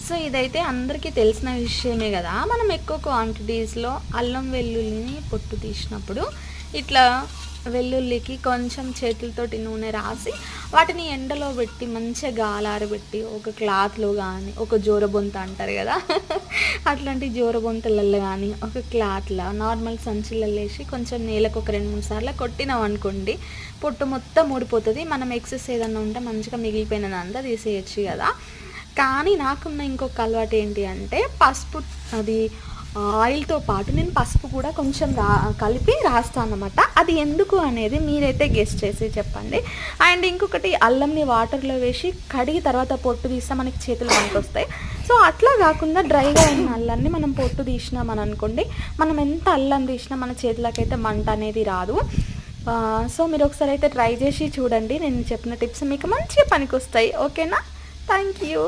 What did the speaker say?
So ఇదైతే అందరికీ తెలిసిన విషయమే కదా. మనం ఎక్కువ క్వాంటిటీస్లో అల్లం వెల్లుల్లిని పొట్టు తీసినప్పుడు ఇట్లా వెల్లుల్లికి కొంచెం చేతులతోటి నూనె రాసి వాటిని ఎండలో పెట్టి మంచిగా గాలారబెట్టి ఒక క్లాత్లో కానీ, ఒక జోరబొంత అంటారు కదా అట్లాంటి జోరబొంతలలో కానీ ఒక క్లాత్లో నార్మల్ సంచులలో వేసి కొంచెం నేలకు ఒక 2-3 సార్లు కొట్టినాం అనుకోండి, పొట్టు మొత్తం ఊడిపోతుంది. మనం ఎక్సెస్ ఏదన్నా ఉంటే మంచిగా మిగిలిపోయినదంతా తీసేయచ్చు కదా. కానీ నాకున్న ఇంకొక అలవాటు ఏంటి అంటే పసుపు, అది ఆయిల్తో పాటు నేను పసుపు కూడా కొంచెం కలిపి రాస్తాను అన్నమాట. అది ఎందుకు అనేది మీరైతే గెస్ చేసి చెప్పండి. అండ్ ఇంకొకటి, అల్లంని వాటర్లో వేసి కడిగి తర్వాత పొట్టు తీస్తే మనకి చేతులు వస్తాయి. సో అట్లా కాకుండా డ్రైగా ఉన్న అల్లాన్ని మనం పొట్టు తీసినామని అనుకోండి, మనం ఎంత అల్లం తీసినా మన చేతులకైతే మంట అనేది రాదు. సో మీరు ఒకసారి అయితే ట్రై చేసి చూడండి. నేను చెప్పిన టిప్స్ మీకు మంచిగా పనికి వస్తాయి. ఓకేనా? Thank you.